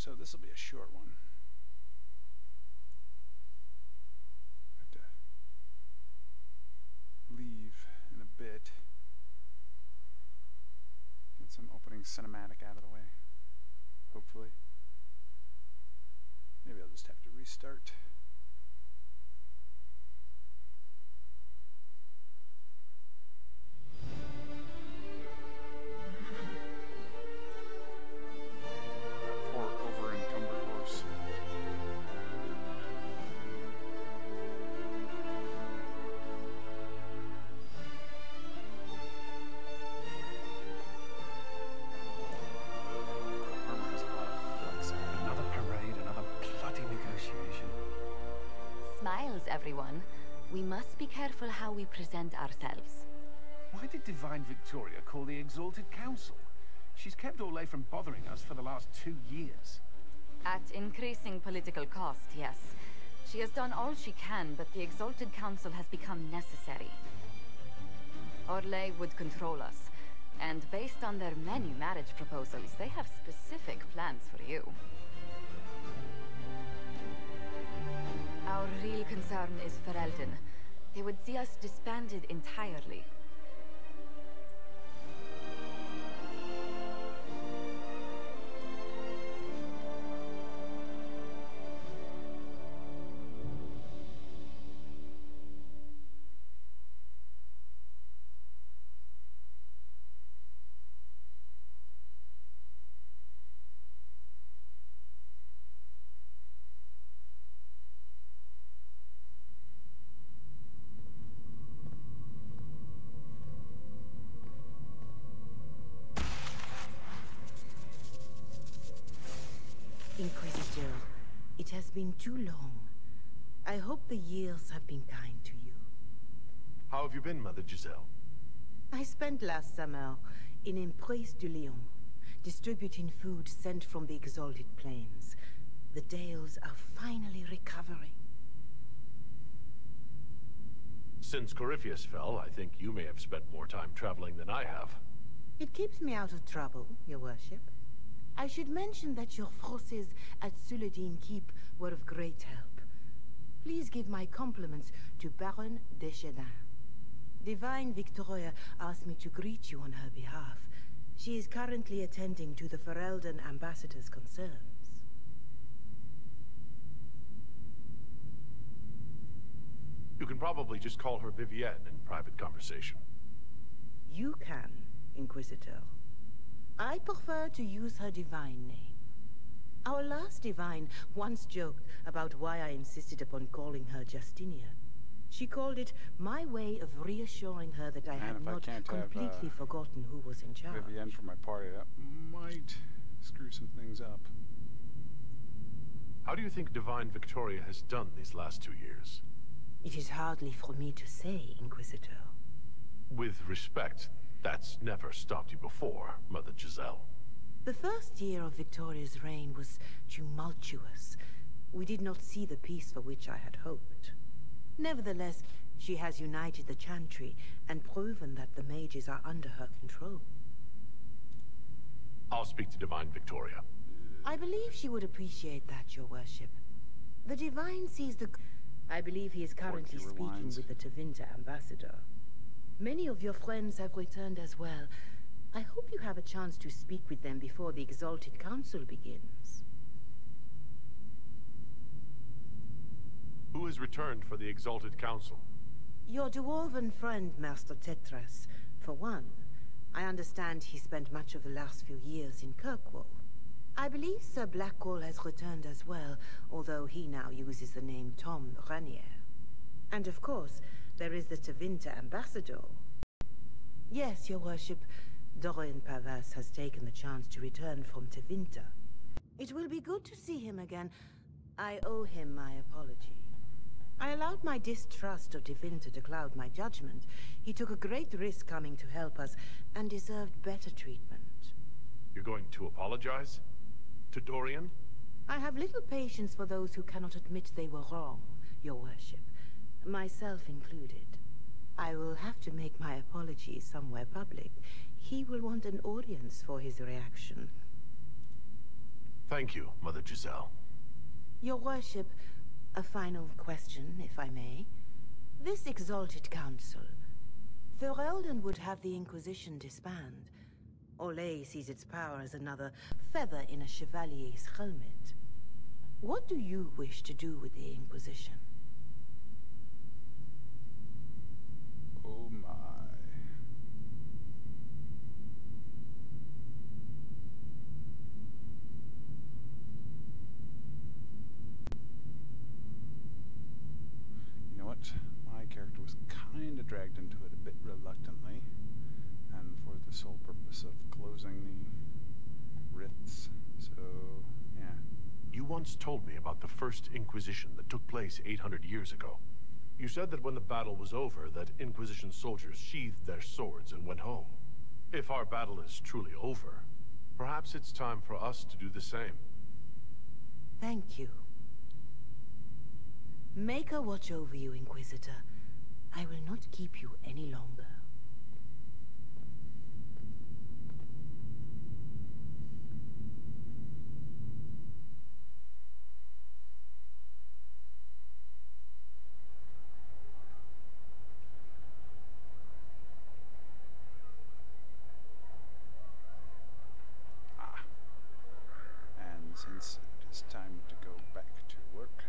So this will be a short one. I have to leave in a bit. Get some opening cinematic out of the way. Hopefully. Maybe I'll just have to restart. Everyone, we must be careful how we present ourselves. Why did Divine Victoria call the Exalted Council? She's kept Orlais from bothering us for the last 2 years. At increasing political cost, yes. She has done all she can, but the Exalted Council has become necessary. Orlais would control us, and based on their many marriage proposals, they have specific plans for you. Our real concern is Ferelden. They would see us disbanded entirely. Inquisitor, it has been too long. I hope the years have been kind to you. How have you been, Mother Giselle? I spent last summer in Emprise du Lion, distributing food sent from the Exalted Plains. The Dales are finally recovering. Since Corypheus fell, I think you may have spent more time traveling than I have. It keeps me out of trouble, Your Worship. I should mention that your forces at Suladin Keep were of great help. Please give my compliments to Baron Deschedin. Divine Victoria asked me to greet you on her behalf. She is currently attending to the Ferelden ambassador's concerns. You can probably just call her Vivienne in private conversation. You can, Inquisitor. I prefer to use her divine name. Our last divine once joked about why I insisted upon calling her Justinian. She called it my way of reassuring her that I had not completely forgotten who was in charge. Vivienne for my party, that might screw some things up. How do you think Divine Victoria has done these last 2 years? It is hardly for me to say, Inquisitor. With respect, that's never stopped you before, Mother Giselle. The first year of Victoria's reign was tumultuous. We did not see the peace for which I had hoped. Nevertheless, she has united the Chantry and proven that the mages are under her control. I'll speak to Divine Victoria. I believe she would appreciate that, Your Worship. The Divine sees the... I believe he is currently speaking with the Tevinter ambassador. Many of your friends have returned as well. I hope you have a chance to speak with them before the Exalted Council begins. Who has returned for the Exalted Council? Your dwarven friend, Master Tetras, for one. I understand he spent much of the last few years in Kirkwall. I believe Sir Blackwall has returned as well, although he now uses the name Tom Ranier. And of course, there is the Tevinter ambassador. Yes, Your Worship, Dorian Pavas has taken the chance to return from Tevinter. It will be good to see him again. I owe him my apology. I allowed my distrust of Tevinter to cloud my judgment. He took a great risk coming to help us, and deserved better treatment. You're going to apologize? To Dorian? I have little patience for those who cannot admit they were wrong, Your Worship. Myself included. I will have to make my apologies somewhere public. He will want an audience for his reaction. Thank you, Mother Giselle. Your worship, a final question, if I may. This exalted council, Ferelden would have the Inquisition disband. Olay sees its power as another feather in a chevalier's helmet. What do you wish to do with the Inquisition? Oh my. You know what? My character was kind of dragged into it a bit reluctantly, and for the sole purpose of closing the rifts. So, yeah. You once told me about the first Inquisition that took place 800 years ago. You said that when the battle was over, that Inquisition soldiers sheathed their swords and went home. If our battle is truly over, perhaps it's time for us to do the same. Thank you. Maker watch over you, Inquisitor. I will not keep you any longer. And since it is time to go back to work,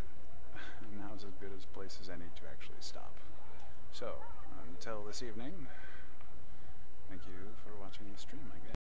now's as good a place as any to actually stop. So, until this evening, thank you for watching the stream, I guess.